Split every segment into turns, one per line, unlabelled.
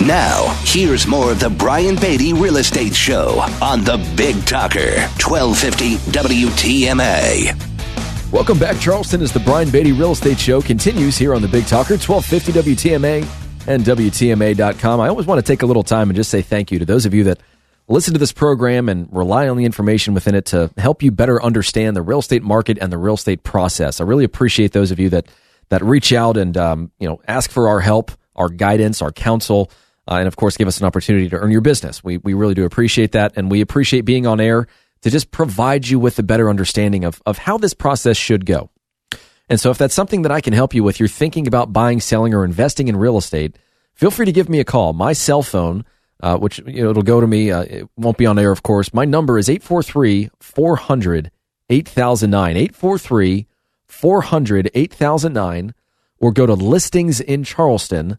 Now, here's more of the Brian Beatty Real Estate Show on the Big Talker, 1250 WTMA.
Welcome back, Charleston, as the Brian Beatty Real Estate Show continues here on the Big Talker, 1250 WTMA and WTMA.com. I always want to take a little time and just say thank you to those of you that listen to this program and rely on the information within it to help you better understand the real estate market and the real estate process. I really appreciate those of you that reach out and ask for our help, our guidance, our counsel, and of course give us an opportunity to earn your business. We really do appreciate that, and we appreciate being on air to just provide you with a better understanding of how this process should go. And so if that's something that I can help you with, you're thinking about buying, selling, or investing in real estate, feel free to give me a call. My cell phone, which it'll go to me, it won't be on air, of course. My number is 843-400-8009, 843-400-8009, or go to listingsincharleston.com.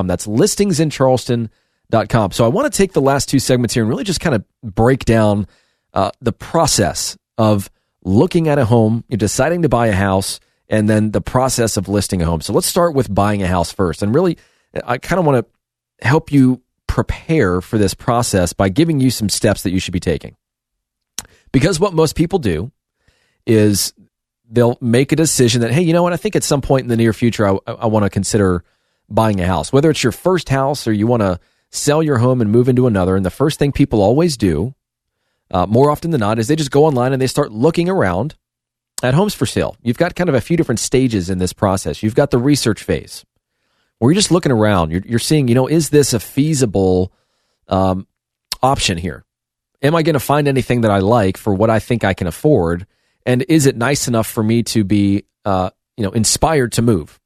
That's listingsincharleston.com. So I want to take the last two segments here and really just kind of break down the process of looking at a home, you're deciding to buy a house, and then the process of listing a home. So let's start with buying a house first. And really, I kind of want to help you prepare for this process by giving you some steps that you should be taking. Because what most people do is they'll make a decision that, hey, you know what, I think at some point in the near future, I want to consider buying a house. Whether it's your first house or you want to sell your home and move into another, and the first thing people always do, more often than not, is they just go online and they start looking around at homes for sale. You've got kind of a few different stages in this process. You've got the research phase, where you're just looking around. You're seeing, is this a feasible option here? Am I going to find anything that I like for what I think I can afford? And is it nice enough for me to be, inspired to move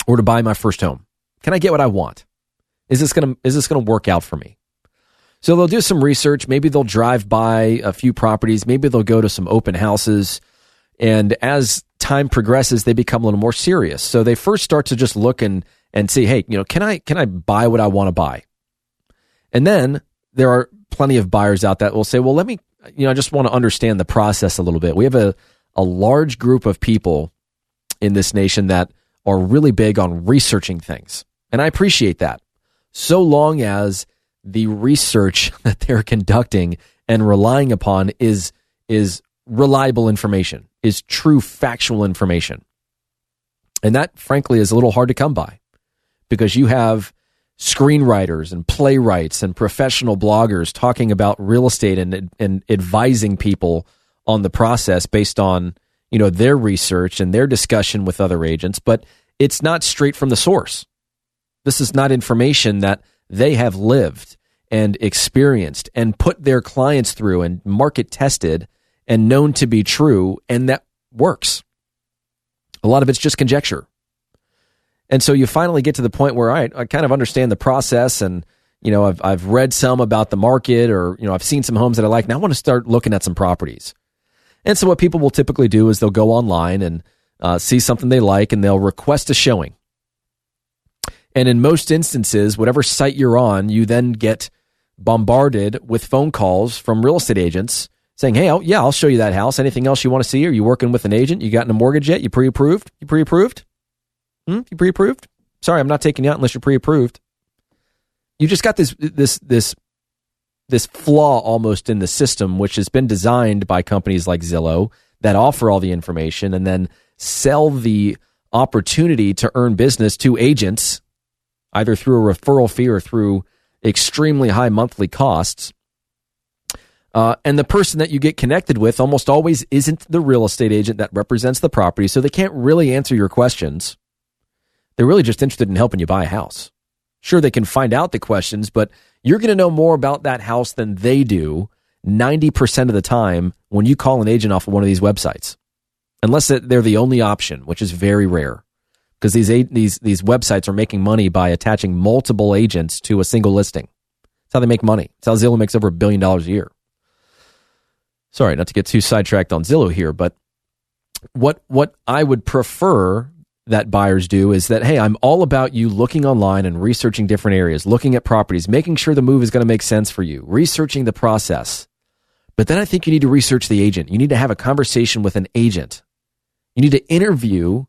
or to buy my first home? Can I get what I want? Is this going to work out for me? So they'll do some research. Maybe they'll drive by a few properties. Maybe they'll go to some open houses. And as time progresses, they become a little more serious. So they first start to just look and see, hey, can I buy what I want to buy? And then there are plenty of buyers out that will say, well, let me, I just want to understand the process a little bit. We have a large group of people in this nation that are really big on researching things. And I appreciate that. So long as the research that they're conducting and relying upon is reliable information, is true factual information. And that, frankly, is a little hard to come by because you have screenwriters and playwrights and professional bloggers talking about real estate and advising people on the process based on, their research and their discussion with other agents, but it's not straight from the source. This is not information that they have lived and experienced and put their clients through and market tested and known to be true, and that works. A lot of it's just conjecture. And so you finally get to the point where, all right, I kind of understand the process, and I've read some about the market, or I've seen some homes that I like. Now I want to start looking at some properties. And so what people will typically do is they'll go online and see something they like, and they'll request a showing. And in most instances, whatever site you're on, you then get bombarded with phone calls from real estate agents saying, hey, I'll show you that house. Anything else you want to see? Are you working with an agent? You gotten a mortgage yet? You pre-approved? You pre-approved? You pre-approved? Sorry, I'm not taking you out unless you're pre-approved. You just got this flaw almost in the system, which has been designed by companies like Zillow that offer all the information and then sell the opportunity to earn business to agents, either through a referral fee or through extremely high monthly costs. And the person that you get connected with almost always isn't the real estate agent that represents the property, so they can't really answer your questions. They're really just interested in helping you buy a house. Sure, they can find out the questions, but you're going to know more about that house than they do 90% of the time when you call an agent off of one of these websites, unless they're the only option, which is very rare. Because these websites are making money by attaching multiple agents to a single listing. That's how they make money. That's how Zillow makes over $1 billion a year. Sorry, not to get too sidetracked on Zillow here, but what I would prefer that buyers do is that, hey, I'm all about you looking online and researching different areas, looking at properties, making sure the move is going to make sense for you, researching the process. But then I think you need to research the agent. You need to have a conversation with an agent. You need to interview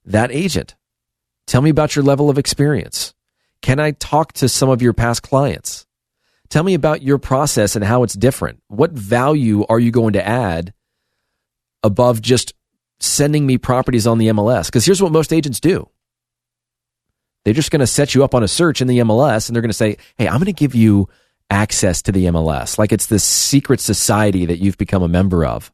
that agent. Tell me about your level of experience. Can I talk to some of your past clients? Tell me about your process and how it's different. What value are you going to add above just sending me properties on the MLS? Because here's what most agents do. They're just going to set you up on a search in the MLS, and they're going to say, hey, I'm going to give you access to the MLS, like it's this secret society that you've become a member of.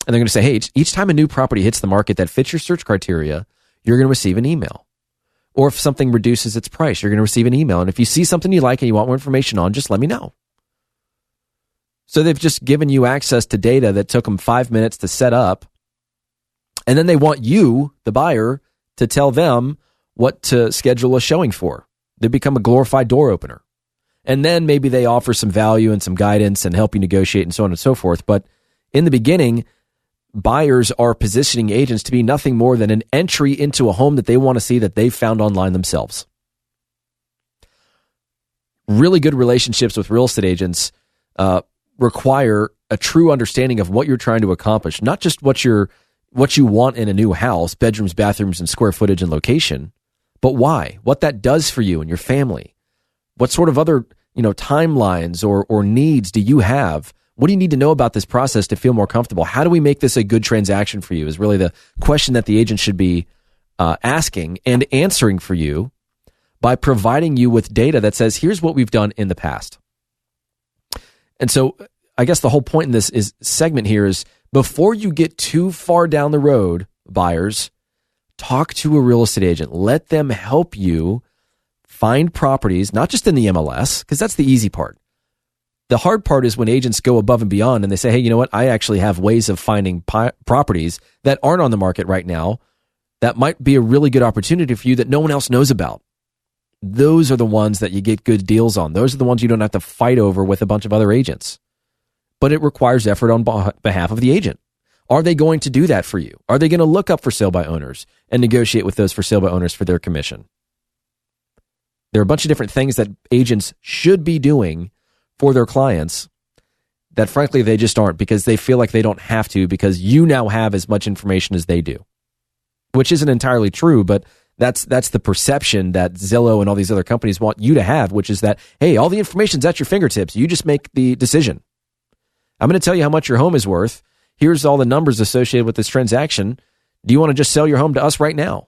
And they're going to say, hey, each time a new property hits the market that fits your search criteria, you're going to receive an email. Or if something reduces its price, you're going to receive an email. And if you see something you like and you want more information on, just let me know. So they've just given you access to data that took them 5 minutes to set up. And then they want you, the buyer, to tell them what to schedule a showing for. They become a glorified door opener. And then maybe they offer some value and some guidance and help you negotiate and so on and so forth. But in the beginning, buyers are positioning agents to be nothing more than an entry into a home that they want to see that they've found online themselves. Really good relationships with real estate agents require a true understanding of what you're trying to accomplish, not just what you want in a new house, bedrooms, bathrooms, and square footage and location, but why, what that does for you and your family. What sort of other, timelines or needs do you have? What do you need to know about this process to feel more comfortable? How do we make this a good transaction for you is really the question that the agent should be asking and answering for you by providing you with data that says, here's what we've done in the past. And so I guess the whole point in this segment here is before you get too far down the road, buyers, talk to a real estate agent. Let them help you find properties, not just in the MLS, because that's the easy part. The hard part is when agents go above and beyond and they say, hey, you know what? I actually have ways of finding properties that aren't on the market right now that might be a really good opportunity for you that no one else knows about. Those are the ones that you get good deals on. Those are the ones you don't have to fight over with a bunch of other agents. But it requires effort on behalf of the agent. Are they going to do that for you? Are they going to look up for sale by owners and negotiate with those for sale by owners for their commission? There are a bunch of different things that agents should be doing for their clients that frankly they just aren't because they feel like they don't have to because you now have as much information as they do, which isn't entirely true, but that's the perception that Zillow and all these other companies want you to have, which is that, hey, all the information's at your fingertips. You just make the decision. I'm going to tell you how much your home is worth. Here's all the numbers associated with this transaction. Do you want to just sell your home to us right now?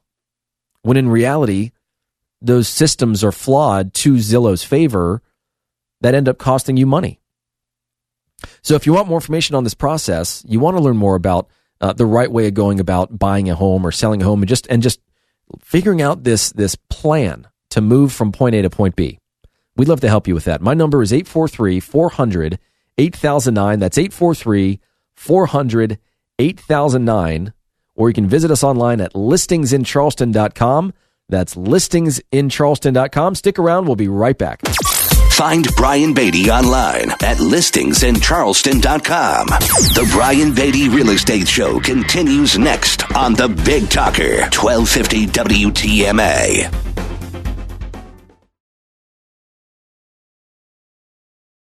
When in reality, those systems are flawed to Zillow's favor that end up costing you money. So if you want more information on this process, you want to learn more about the right way of going about buying a home or selling a home and just figuring out this plan to move from point A to point B. We'd love to help you with that. My number is 843-400-8009. That's 843-400-8009. Or you can visit us online at listingsincharleston.com. That's listingsincharleston.com. Stick around. We'll be right back.
Find Brian Beatty online at listingsincharleston.com. The Brian Beatty Real Estate Show continues next on The Big Talker, 1250 WTMA.